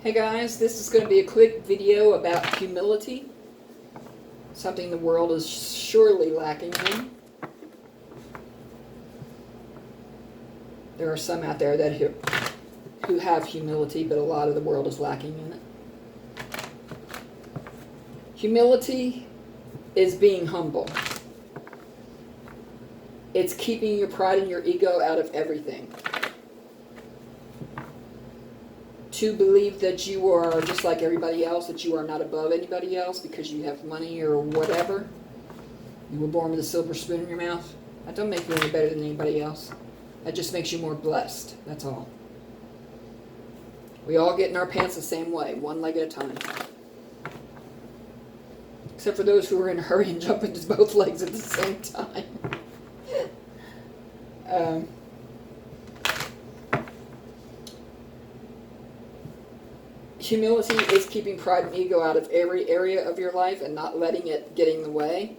Hey guys, this is going to be a quick video about humility, something the world is surely lacking in. There are some out there that who have humility, but a lot of the world is lacking in it. Humility is being humble. It's keeping your pride and your ego out of everything. To believe that you are just like everybody else, that you are not above anybody else because you have money or whatever. You were born with a silver spoon in your mouth. That don't make you any better than anybody else. That just makes you more blessed. That's all. We all get in our pants the same way, one leg at a time. Except for those who are in a hurry and jump into both legs at the same time. Humility is keeping pride and ego out of every area of your life and not letting it get in the way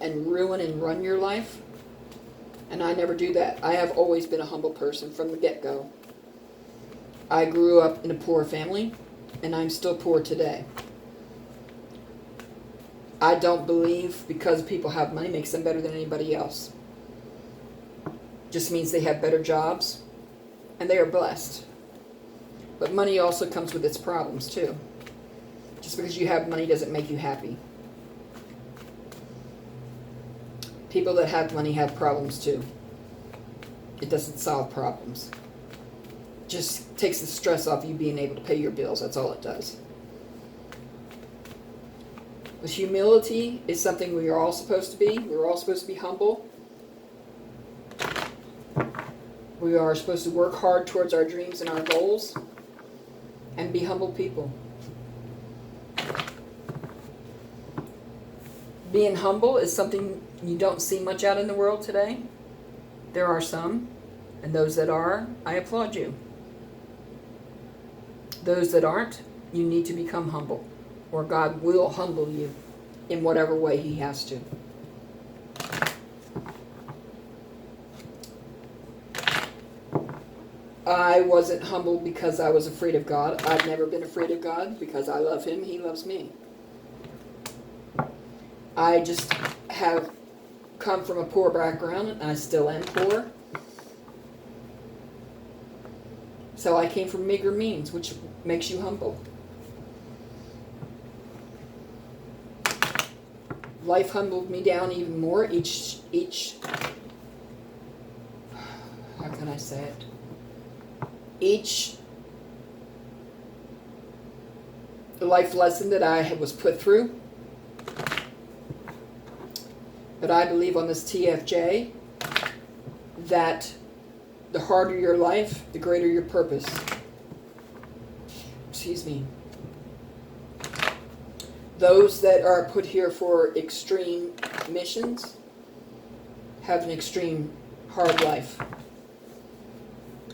and ruin and run your life. And I never do that. I have always been a humble person from the get-go. I grew up in a poor family, and I'm still poor today. I don't believe because people have money makes them better than anybody else. Just means they have better jobs, and they are blessed. But money also comes with its problems, too. Just because you have money doesn't make you happy. People that have money have problems, too. It doesn't solve problems. Just takes the stress off you being able to pay your bills. That's all it does. But humility is something we are all supposed to be. We're all supposed to be humble. We are supposed to work hard towards our dreams and our goals. And be humble people. Being humble is something you don't see much out in the world today. There are some, and those that are, I applaud you. Those that aren't, you need to become humble, or God will humble you in whatever way He has to. I wasn't humble because I was afraid of God. I've never been afraid of God because I love Him. He loves me. I just have come from a poor background, and I still am poor. So I came from meager means, which makes you humble. Life humbled me down even more. Each how can I say it? Each life lesson that I was put through. But I believe on this TFJ that the harder your life, the greater your purpose. Excuse me. Those that are put here for extreme missions have an extreme hard life.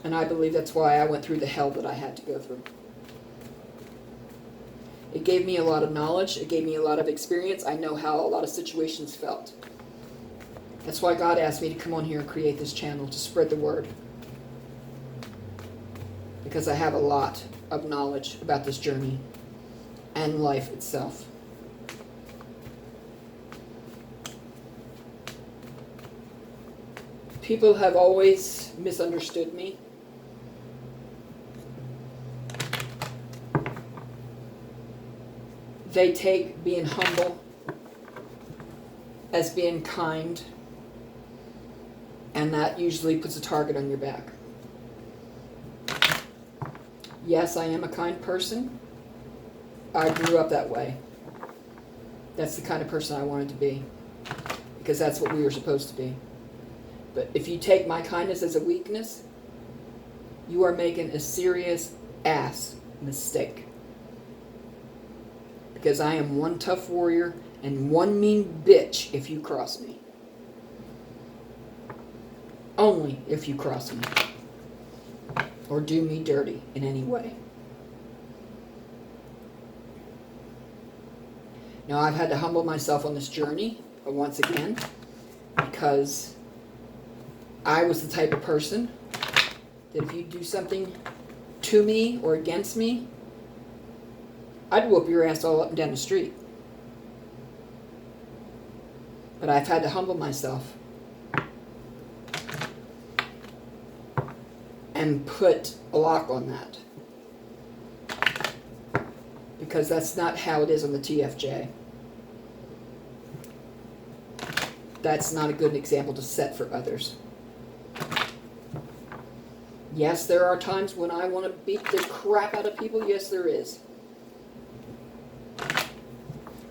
And I believe that's why I went through the hell that I had to go through. It gave me a lot of knowledge. It gave me a lot of experience. I know how a lot of situations felt. That's why God asked me to come on here and create this channel to spread the word. Because I have a lot of knowledge about this journey and life itself. People have always misunderstood me. They take being humble as being kind, and that usually puts a target on your back. Yes, I am a kind person. I grew up that way. That's the kind of person I wanted to be, because that's what we were supposed to be. But if you take my kindness as a weakness, you are making a serious ass mistake. Because I am one tough warrior and one mean bitch if you cross me. Only if you cross me. Or do me dirty in any way. Now I've had to humble myself on this journey once again. Because I was the type of person that if you do something to me or against me, I'd whoop your ass all up and down the street. But I've had to humble myself and put a lock on that. Because that's not how it is on the TFJ. That's not a good example to set for others. Yes, there are times when I want to beat the crap out of people. Yes, there is.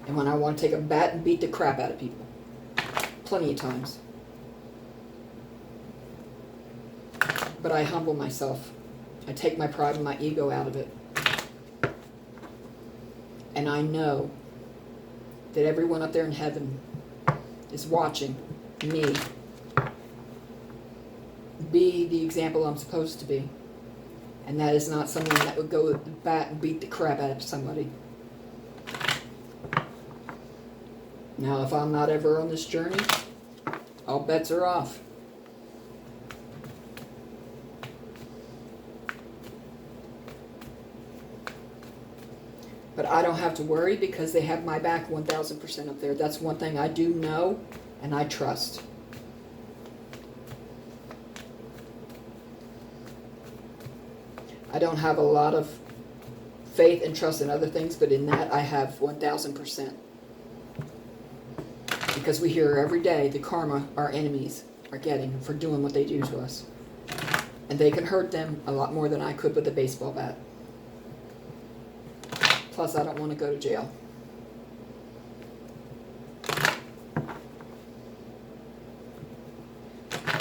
And when I want to take a bat and beat the crap out of people. Plenty of times. But I humble myself. I take my pride and my ego out of it. And I know that everyone up there in heaven is watching me be the example I'm supposed to be. And that is not someone that would go with the bat and beat the crap out of somebody. Now, if I'm not ever on this journey, all bets are off. But I don't have to worry because they have my back 1,000% up there. That's one thing I do know and I trust. I don't have a lot of faith and trust in other things, but in that I have 1,000%. Because we hear every day the karma our enemies are getting for doing what they do to us. And they can hurt them a lot more than I could with a baseball bat. Plus, I don't want to go to jail.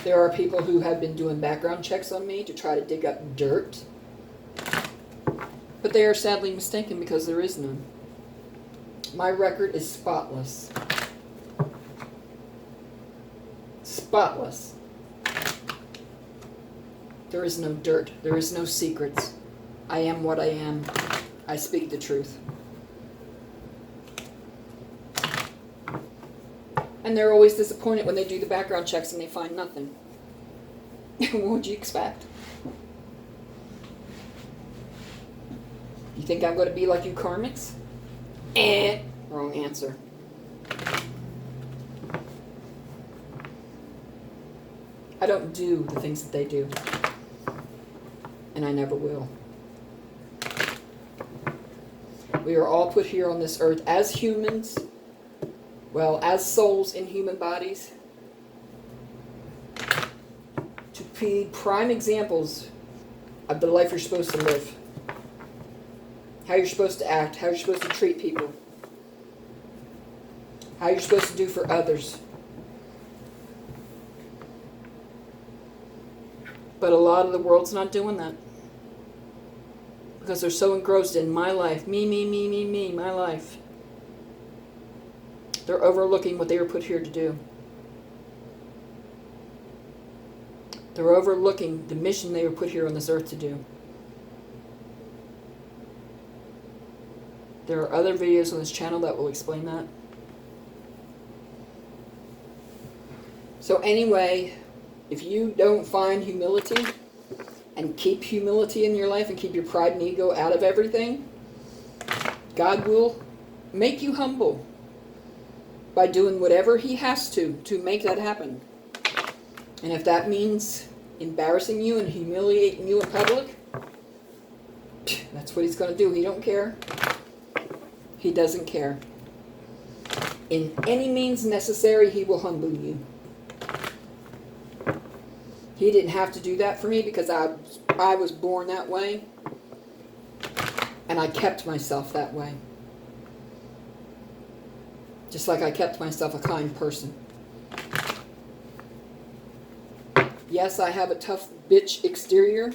There are people who have been doing background checks on me to try to dig up dirt. But they are sadly mistaken because there is none. My record is spotless. Spotless. There is no dirt. There is no secrets. I am what I am. I speak the truth. And they're always disappointed when they do the background checks and they find nothing. What would you expect? You think I'm going to be like you karmics? Wrong answer. I don't do the things that they do. And I never will. We are all put here on this earth as humans, well, as souls in human bodies, to be prime examples of the life you're supposed to live. How you're supposed to act, how you're supposed to treat people, how you're supposed to do for others. But a lot of the world's not doing that. Because they're so engrossed in my life. Me, my life. They're overlooking what they were put here to do. They're overlooking the mission they were put here on this earth to do. There are other videos on this channel that will explain that. So anyway, if you don't find humility and keep humility in your life and keep your pride and ego out of everything, God will make you humble by doing whatever He has to make that happen. And if that means embarrassing you and humiliating you in public, that's what He's going to do. He don't care. He doesn't care. In any means necessary, He will humble you. He didn't have to do that for me because I was born that way. And I kept myself that way. Just like I kept myself a kind person. Yes, I have a tough bitch exterior.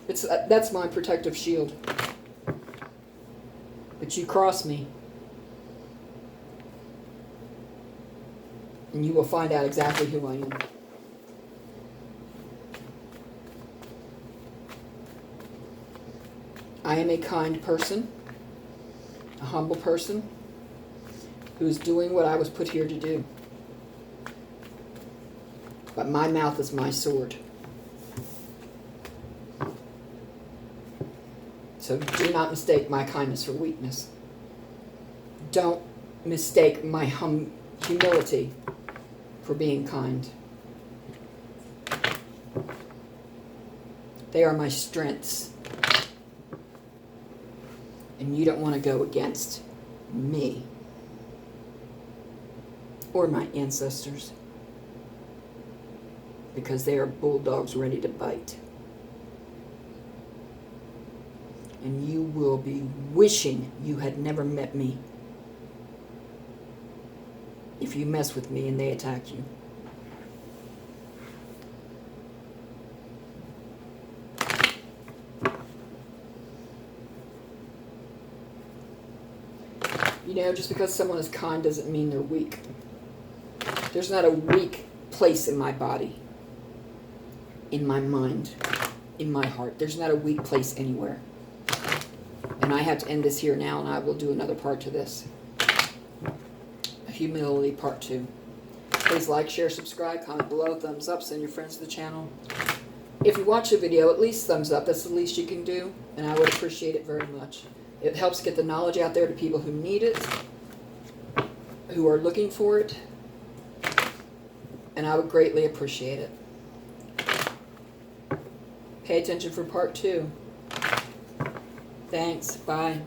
That's my protective shield. But you cross me, and you will find out exactly who I am. I am a kind person, a humble person, who is doing what I was put here to do. But my mouth is my sword. So do not mistake my kindness for weakness. Don't mistake my humility for being kind. They are my strengths. And you don't want to go against me or my ancestors, because they are bulldogs ready to bite. And you will be wishing you had never met me if you mess with me and they attack you. You know, just because someone is kind doesn't mean they're weak. There's not a weak place in my body, in my mind, in my heart. There's not a weak place anywhere. And I have to end this here now, and I will do another part to this. Humility part 2. Please like, share, subscribe, comment below, thumbs up, send your friends to the channel. If you watch the video, at least thumbs up. That's the least you can do, and I would appreciate it very much. It helps get the knowledge out there to people who need it, who are looking for it, and I would greatly appreciate it. Pay attention for part 2. Thanks. Bye.